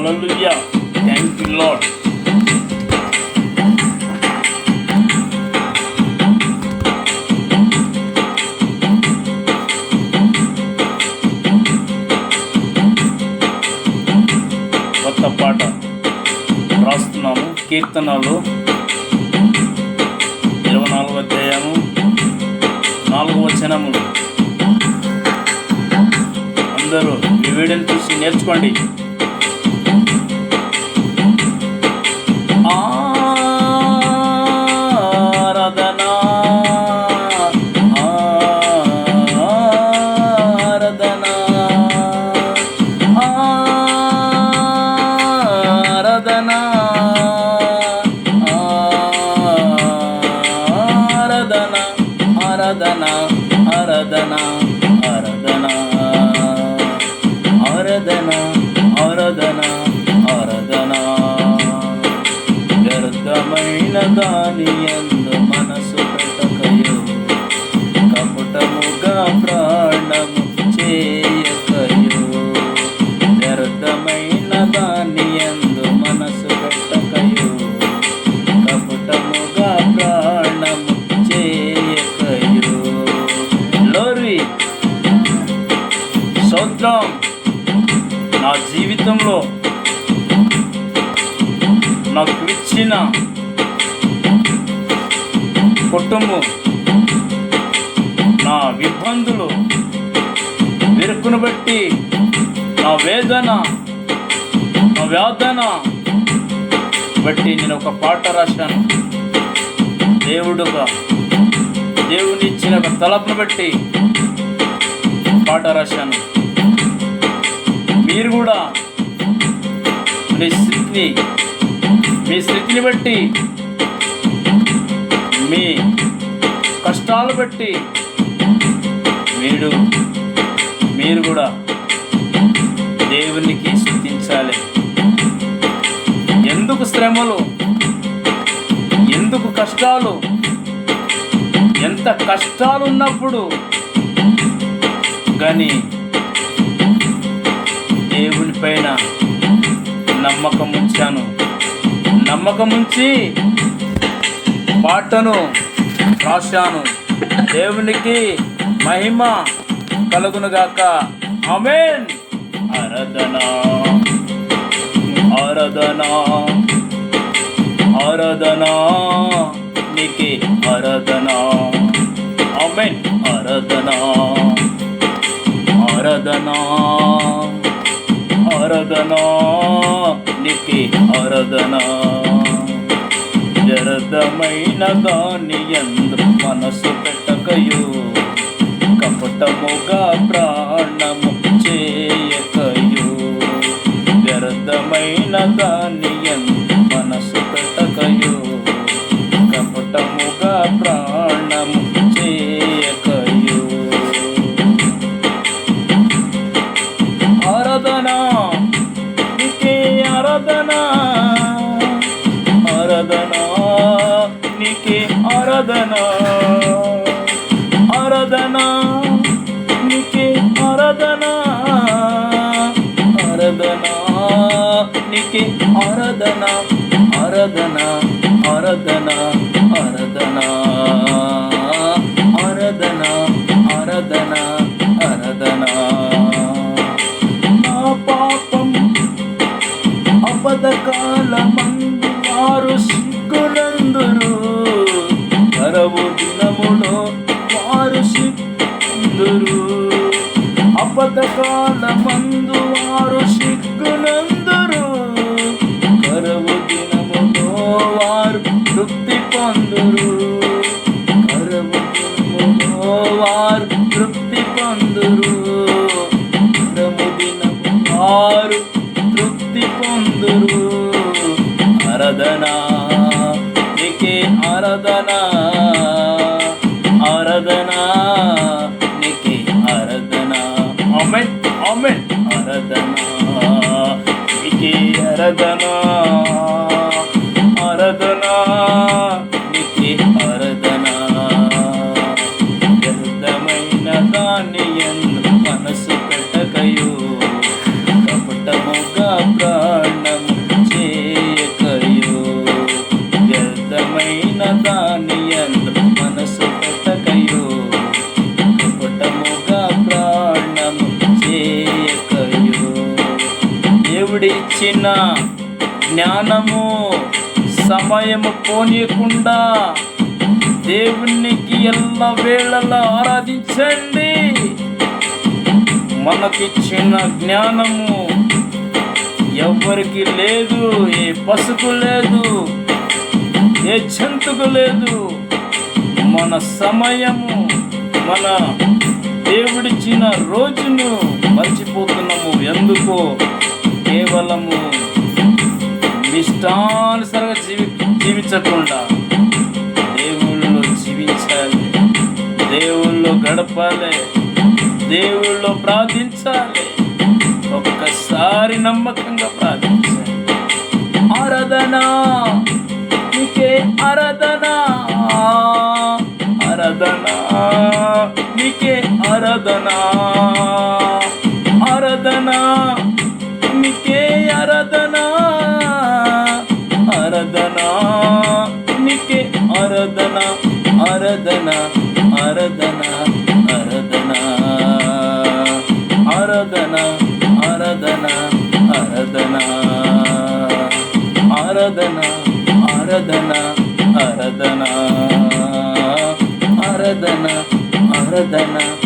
Hallelujah. Thank you lord. కొత్త పాట రాస్తున్నాము. కీర్తనలు 24వ అధ్యాయము 4వ వచనము. అందరూ ఈ వీడియోని చూసి నేర్చుకోండి. ఆరాధనా ఆరాధనా ఆరాధనా ఆరాధనా ఆరాధనా ఆరాధనా ఆరాధనా ఆరాధనా ఆరాధనా ఆరాధనా. వ్యర్థమైన దాని యందు మనసు పెట్టకయో, కపటముగా ప్రాణము చేయకయో. వ్యర్థమైన దాని యందు మనసు పెట్టకయో, కపటముగా ప్రాణము చేయకయో. లోరి స్తోత్రం. నా జీవితంలో నాకు ఇచ్చిన కుటుంబం, నా ఇబ్బందులు, విరుకును బట్టి నా వేదన, నా వేదన బట్టి నేను ఒక పాట రాశాను. దేవుని ఇచ్చిన ఒక తలపును బట్టి పాట రాశాను. మీరు కూడా మీ స్థితిని బట్టి, మీ కష్టాలు బట్టి మీరు కూడా దేవునికి స్తుతించాలి. ఎందుకు శ్రమలు, ఎందుకు కష్టాలు? ఎంత కష్టాలు ఉన్నప్పుడు కానీ దేవుని పైన నమ్మకం ఉంచాను. నమ్మకం ఉంచి పాటను రాశాను. దేవునికి మహిమ కలుగునుగాక. ఆమేన్. ఆరాధన ఆరాధన ఆరాధన నీకే ఆరాధన. ఆమేన్. ఆరాధన ఆరాధన ఆరాధన నీకే ఆరాధన. వ్యర్థమైన దాని యందు మనసు పెట్టకయో, కపటముగా ప్రాణము చేయకయో. వ్యర్థమైన దాని యందు మనసు పెట్టకయో, కపటముగా ప్రాణము చేయకయో. ఆరాధన నీకే ఆరాధన. ఆరాధన నీకే ఆరాధన. ఆరాధన నీకే ఆరాధన. ఆరాధన నీకే ఆరాధన. ఆరాధన ఆరాధన ఆరాధన ఆరాధన ఆరాధన ఆరాధన. నా పాపం అబద్ధకాలమందు వారు సిగ్గునందురు, కరవు దినములో వారు సిగ్గుందురు. అబద్ధకాలమందు వారు సిగ్గునందురు, కరవు దినములో వారు తృప్తి పొందురు. కరవు దినములో వారు తృప్తి పొందురు. కరవు దినము వారు తృప్తి పొందురు. ఆరాధన నీకే ఆరాధన. ఆరాధన నీకే ఆరాధన. ఆమేన్ ఆమేన్. ఆరాధన ఇచ్చిన జ్ఞానము సమయము పోనీయకుండా దేవునికి ఎల్ల వేళలా ఆరాధించండి. మనకిచ్చిన జ్ఞానము ఎవరికి లేదు, ఏ పశుకు లేదు, ఏ జంతుకు లేదు. మన సమయము, మన దేవుడిచ్చిన రోజును మర్చిపోతున్నాము. ఎందుకో కేవలము ఇష్టానుసారంగా జీవించకుండా దేవుళ్ళలో జీవించాలి, దేవుళ్ళో గడపాలి, దేవుళ్ళో ప్రార్థించాలి. ఒక్కసారి నమ్మకంగా ప్రార్థించాలి. ఆరాధన నీకే, ఆరాధన, ఆరాధన నీకే, ఆరాధన, ఆరాధన నీకే, ఆరాధన, ఆరాధన నీకే, ఆరాధన, ఆరాధన, ఆరాధన, ఆరాధన, ఆరాధన, ఆరాధన, ఆరాధన, ఆరాధన, ఆరాధన, ఆరాధన, ఆరాధన, ఆరాధన.